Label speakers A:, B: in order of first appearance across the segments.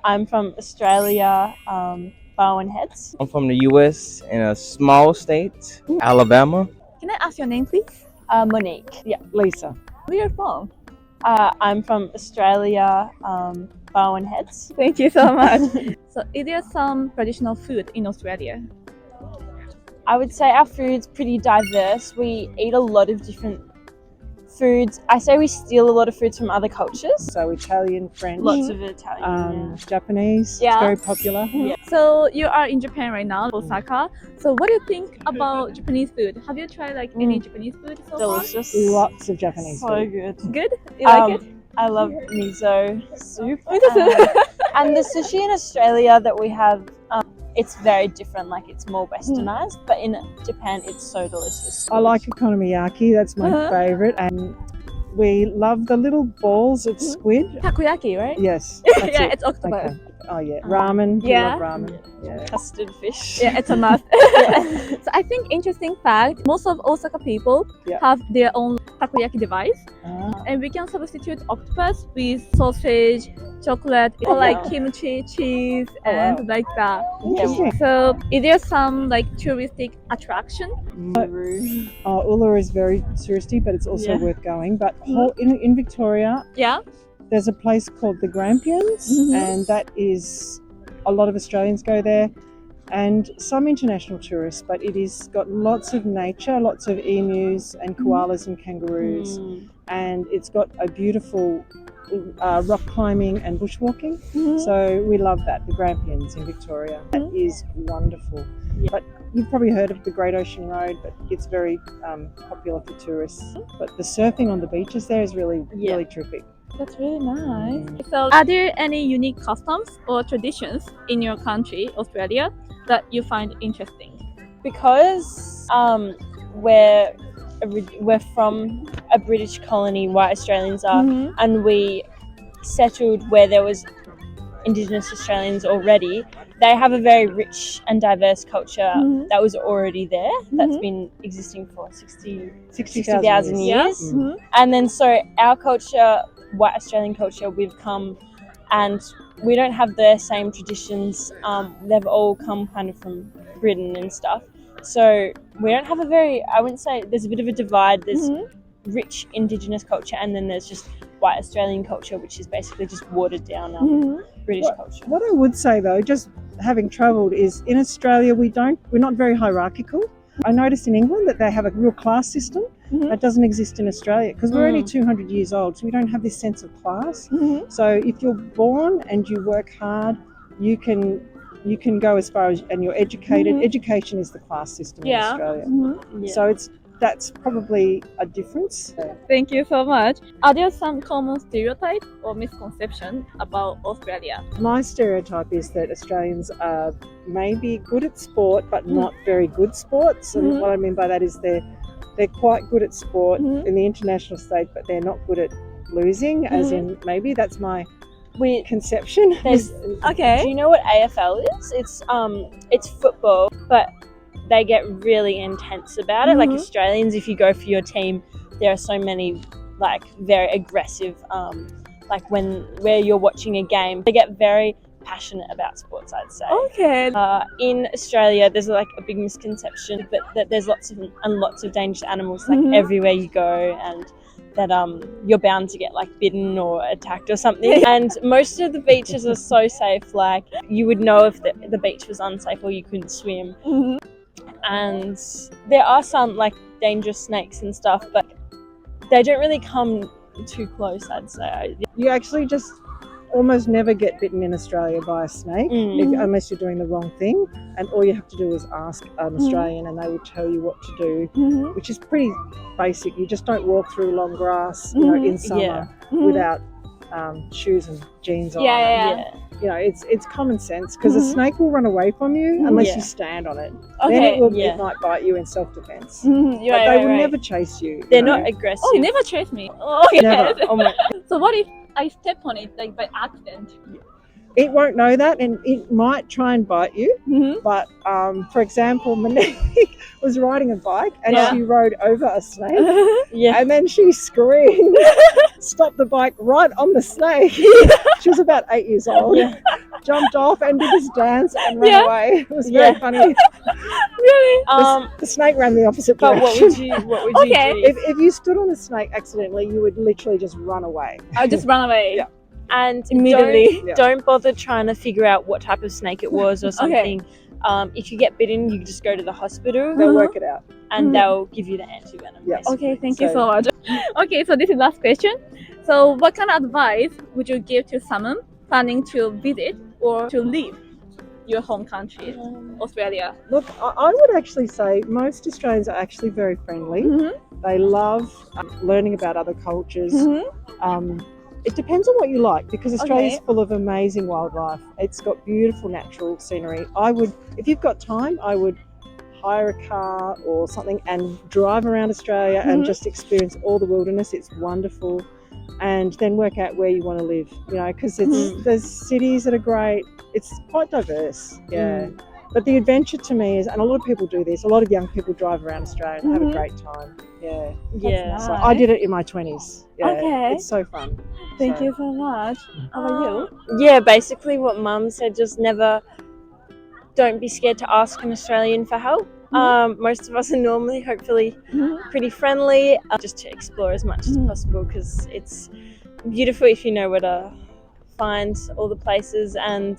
A: I'm from Australia, Barwon Heads.
B: I'm from the U.S. in a small state, Alabama.
C: Can I ask your name, please?
A: Monique. Yeah.
D: Lisa.
C: Where are you from?
A: I'm from Australia, Barwon Heads.
C: Thank you so much. So, is there some traditional food in Australia?
A: I would say our food's pretty diverse. We eat a lot of different foods. I say we steal a lot of foods from other cultures.
D: So Italian, French,
A: Lots of Italian.
D: Japanese.
C: Yeah.
D: It's very popular.
A: Yeah.
C: So, you are in Japan right now, Osaka. So, what do you think about Japanese food? Have you tried like any Japanese food so far?
A: Delicious.
D: Lots of Japanese
A: So
D: food.
A: good.
C: Good? You like it?
A: I love miso soup.
C: Miso soup.
A: And the sushi in Australia that we have, it's very different. Like it's more westernized, but in Japan, it's so delicious.
D: I like okonomiyaki. That's my favourite. And we love the little balls of squid.
C: Takoyaki, right?
D: Yes.
C: Yeah,
D: That's it.
C: it's octopus.
D: Okay. Oh yeah, ramen.
C: Yeah.
D: We love ramen. Yeah.
A: Custard fish.
C: Yeah, it's a must. So I think interesting fact, most of Osaka people have their own takoyaki device, and we can substitute octopus with sausage, chocolate, or like kimchi, cheese, and like that.
D: Interesting.
C: So is there some like touristic attraction?
D: Uluru is very touristy, but it's also worth going. But in Victoria,
C: Yeah.
D: there's a place called the Grampians, and that is a lot of Australians go there, and some international tourists. But it is got lots of nature, lots of emus and koalas and kangaroos, and it's got a beautiful rock climbing and bushwalking. So we love that. The Grampians in Victoria, that is wonderful. But you've probably heard of the Great Ocean Road, but it's very popular for tourists. But the surfing on the beaches there is really terrific.
C: That's really nice. So are there any unique customs or traditions in your country, Australia, that you find interesting?
A: Because we're from a British colony, white Australians are, and we settled where there was Indigenous Australians already. They have a very rich and diverse culture that was already there, that's been existing for 60,000 years. And then so our culture, white Australian culture, we've come and we don't have the same traditions. They've all come kind of from Britain and stuff. So we don't have I wouldn't say, there's a bit of a divide. There's rich Indigenous culture, and then there's just white Australian culture, which is basically just watered down British culture.
D: What I would say though, just having travelled, is in Australia we're not very hierarchical. I noticed in England that they have a real class system that doesn't exist in Australia, because we're only 200 years old, so we don't have this sense of class. So if you're born and you work hard, you can go as far as, and you're educated. Education is the class system in Australia. So that's probably a difference.
C: Thank you so much. Are there some common stereotypes or misconceptions about Australia?
D: My stereotype is that Australians are maybe good at sport, but not very good sports. And what I mean by that is they're quite good at sport in the international stage, but they're not good at losing, as in, maybe that's my conception.
C: Okay.
A: Do you know what AFL is? It's football, but they get really intense about it. Like Australians, if you go for your team, there are so many like very aggressive, like where you're watching a game, they get very passionate about sports, I'd say.
C: Okay.
A: In Australia, there's like a big misconception that there's lots of dangerous animals like everywhere you go, and that you're bound to get like bitten or attacked or something. And most of the beaches are so safe, like you would know if the beach was unsafe or you couldn't swim. And there are some like dangerous snakes and stuff, but they don't really come too close, I'd say.
D: You actually just almost never get bitten in Australia by a snake unless you're doing the wrong thing, and all you have to do is ask an Australian and they will tell you what to do, which is pretty basic. You just don't walk through long grass in summer without shoes and jeans on. You know, it's common sense, because a snake will run away from you unless you stand on it.
C: Okay.
D: Then it might bite you in self-defense. But they will never chase you.
A: They're not aggressive.
C: Oh, you never chase me. Oh, okay.
D: Never.
A: Oh my.
C: So what if I step on it like by accident?
D: it won't know that, and it might try and bite you. But for example, Monique was riding a bike and
A: Yeah.
D: she rode over a snake,
A: Yeah.
D: and then she screamed, stopped the bike right on the snake. She was about 8 years old.
A: Yeah.
D: Jumped off and did this dance and ran
C: Yeah.
D: away. It was very
A: Yeah.
D: funny.
C: Really?
D: The snake ran the opposite
A: But
D: direction.
A: what would you
C: Okay.
A: do?
D: If you stood on a snake accidentally, you would literally just run away.
C: I'll just run away.
D: Yeah.
A: And
C: Immediately.
D: Yeah.
A: don't bother trying to figure out what type of snake it was or something. If you get bitten, you just go to the hospital
D: They'll work it out.
A: and they'll give you the antivenom.
D: Yeah.
A: basically.
C: Okay, thank you
D: So-
C: so much. Okay, so this is last question. So what kind of advice would you give to someone planning to visit or to leave your home country, Australia?
D: Look, I would actually say most Australians are actually very friendly. They love learning about other cultures. It depends on what you like, because Australia is
C: Okay.
D: full of amazing wildlife. It's got beautiful natural scenery. If you've got time, I would hire a car or something and drive around Australia and just experience all the wilderness. It's wonderful. And then work out where you want to live, because there's cities that are great. It's quite diverse, yeah. But the adventure to me is, and a lot of people do this, a lot of young people drive around Australia and have a great time, yeah.
A: Yeah.
D: So I did it in my 20s. Yeah,
C: Okay.
D: it's so fun.
C: Thank
D: So-
C: you so much. How about you?
A: Yeah, basically what Mum said, just don't be scared to ask an Australian for help. Most of us are normally, hopefully, pretty friendly, just to explore as much as possible, because it's beautiful if you know where to find all the places, and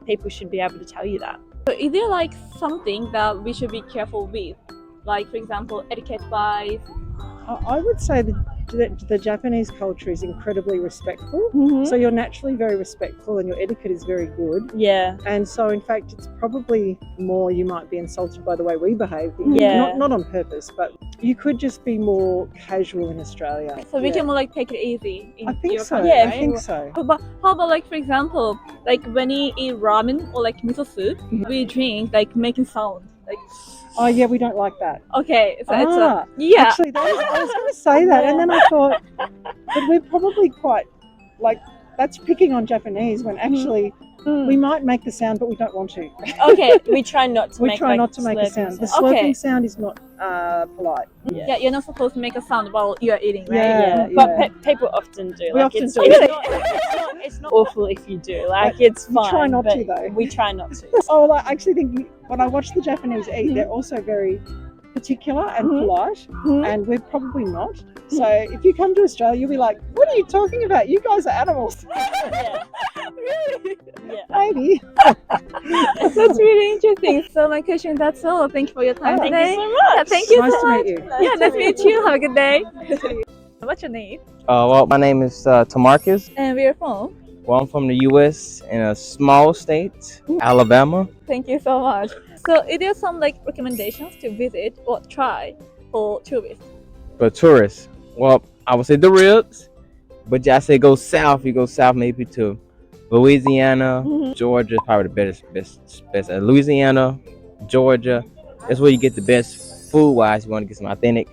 A: people should be able to tell you that.
C: So is there like something that we should be careful with? Like, for example, etiquette wise?
D: I would say that the Japanese culture is incredibly respectful. So you're naturally very respectful and your etiquette is very good.
A: Yeah.
D: And so, in fact, it's probably more you might be insulted by the way we behave.
A: Yeah.
D: Not on purpose, but you could just be more casual in Australia.
C: So we
D: Yeah.
C: can more like take it easy in
D: I think
C: your
D: so.
C: country,
A: Yeah,
C: right?
D: I think so.
C: But how about like, for example, like when we eat ramen or like miso soup, we drink like making sound. Like,
D: Oh, yeah, we don't like that.
C: okay, so it's
D: Ah,
C: yeah.
D: Actually, I was going to say that, and then I thought, but we're probably quite, like, that's picking on Japanese when actually we might make the sound, but we don't want to.
A: Okay, we try not to
D: We
A: make
D: try
A: like
D: not to make a
A: slurping
D: sound. The
A: sounds.
C: Okay.
D: slurping sound is not polite.
C: Yeah, you're not supposed to make a sound while you're eating, right?
D: Yeah.
A: But people often do.
D: We often
A: it's,
D: do.
A: It's not, it's not awful if you do. Like, it's
D: we
A: fine.
D: try not
A: but
D: to, though.
A: We try not to.
D: Oh, well, I actually think when I watch the Japanese eat, they're also very particular and polite, and we're probably not. So if you come to Australia, you'll be like, what are you talking about? You guys are animals.
A: Yeah.
C: Really?
A: Yeah.
D: Maybe.
C: That's really interesting. So my question, that's all. Thank you for your time
A: Thank
C: today.
A: you so much.
C: Yeah, thank you
D: Nice
C: so
D: to
C: much.
D: meet you.
C: Yeah, nice to meet you. Have a good day. What's your name?
B: Well, my name is Tamarcus.
C: And where from?
B: Well, I'm from the U.S. in a small state, Alabama.
C: Thank you so much. So, is there some like recommendations to visit or try for tourists?
B: For tourists, well, I would say the ribs, but I say go south. You go south maybe to Louisiana, Georgia is probably the best. Louisiana, Georgia, that's where you get the best food wise. You want to get some authentic.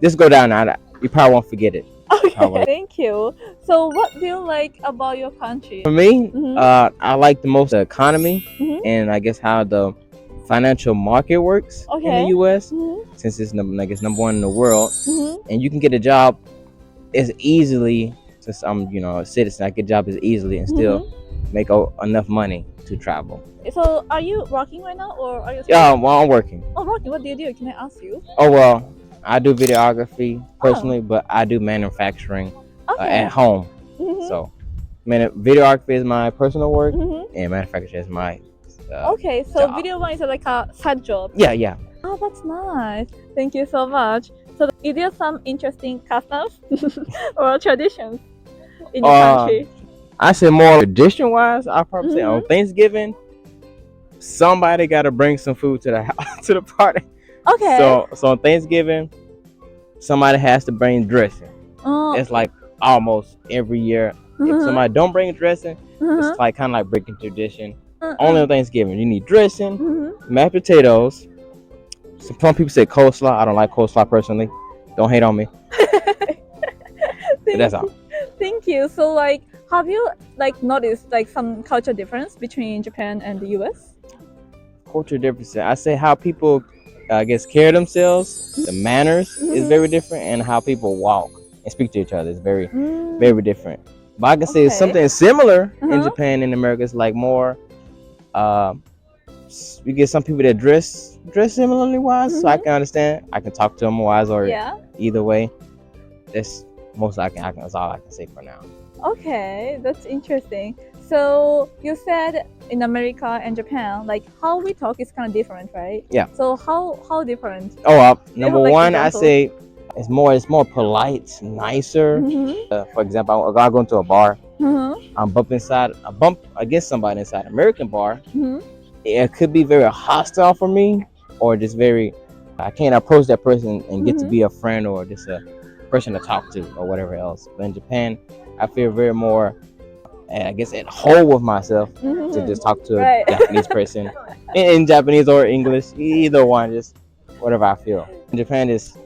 B: Just go down now. You probably won't forget it.
C: Okay, thank you. So, what do you like about your country?
B: For me,
C: Mhm.
B: I like the most the economy
C: Mhm.
B: and I guess how the financial market works in
C: Okay.
B: the U.S.
C: Mhm.
B: Since it's number one in the world,
C: Mhm.
B: and you can get a job as easily. Since I'm a citizen, I get a job as easily and still make enough money to travel.
C: So, are you working right now, or are you?
B: Yeah, well, I'm working.
C: Oh, working. What do you do? Can I ask you?
B: Oh well, I do videography personally, but I do manufacturing
C: Okay.
B: at home.
C: Mhm.
B: So, videography is my personal work,
C: Mhm.
B: and manufacturing is my.
C: Okay, so
B: job.
C: video one is like a side job.
B: Yeah.
C: Oh, that's nice. Thank you so much. So, is there some interesting customs or traditions in your country?
B: I say more tradition wise. I probably say on Thanksgiving, somebody got to bring some food to the house to the party.
C: Okay.
B: So on Thanksgiving, somebody has to bring dressing.
C: Oh,
B: It's like almost every year. If somebody don't bring dressing, it's like kind of like breaking tradition. Only on Thanksgiving, you need dressing, mashed potatoes. Some people say coleslaw. I don't like coleslaw personally. Don't hate on me. But that's all.
C: Thank you. So, like, Have you like noticed like some culture difference between Japan and the US?
B: Culture difference. I say how people, I guess, carry themselves. The manners is very different, and how people walk and speak to each other is very, very different. But I can say it's something similar in Japan and America. It's like more. You get some people that dress similarly wise, so I can understand. I can talk to them wise or either way. That's most I can. That's all I can say for now.
C: Okay, that's interesting. So you said in America and Japan, like how we talk is kind of different, right?
B: Yeah.
C: So how different?
B: Oh, number one, I say it's more polite, nicer. For example, I go into a bar. I bump against somebody inside an American bar. It could be very hostile for me, or just very. I can't approach that person and get to be a friend or just a person to talk to or whatever else. But in Japan, I feel very more, I guess, at home with myself to just talk to a Japanese person in Japanese or English, either one, just whatever I feel. Japan is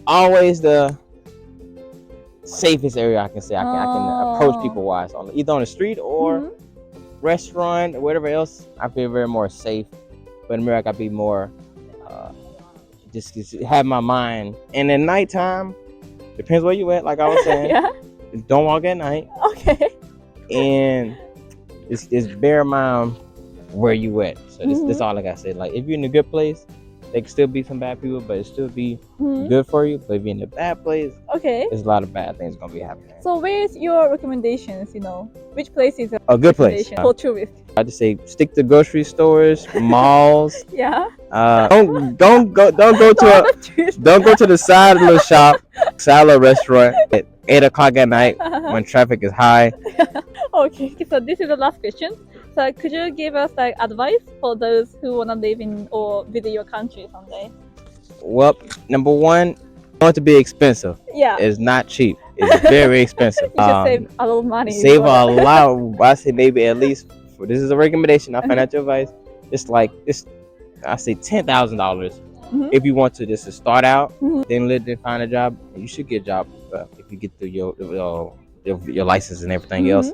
B: always the safest area I can say. I can approach people wise, either on the street or restaurant or whatever else. I feel very more safe. But in America, I be more just have my mind. And at nighttime, depends where you at. Like I was saying, don't walk at night.
C: Okay.
B: And it's bear in mind where you at. So this all I gotta say. Like if you're in a good place, there can still be some bad people, but it still be good for you. But if you're in a bad place, there's a lot of bad things gonna be happening.
C: So where's your recommendations? Which place is
B: a good place
C: for tourists?
B: I just say stick to grocery stores, malls. Don't go to the side of the shop, side of the restaurant at 8 o'clock at night when traffic is high.
C: Okay, so this is the last question. So could you give us like advice for those who wanna live in or visit your country someday?
B: Well, number one, it's going to be expensive. It's not cheap. It's very expensive.
C: You should save a lot of money.
B: Save a lot. I say maybe at least. This is a recommendation, not financial advice. It's like I say $10,000 if you want to just to start out, then find a job. You should get a job if you get through your license and everything else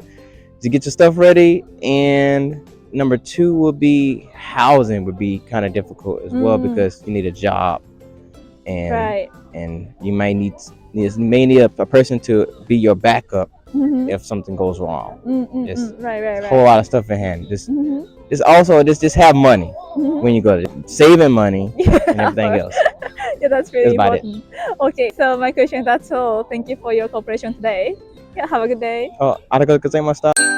B: to get your stuff ready. And number two would be housing would be kind of difficult as well because you need a job and you may need a person to be your backup if something goes wrong.
C: Right.
B: Whole lot of stuff in hand. Just have money when you go to saving money and everything else.
C: That's really important. Okay, so my question, that's all. Thank you for your cooperation today. Have a good day.
B: ありがとうございました。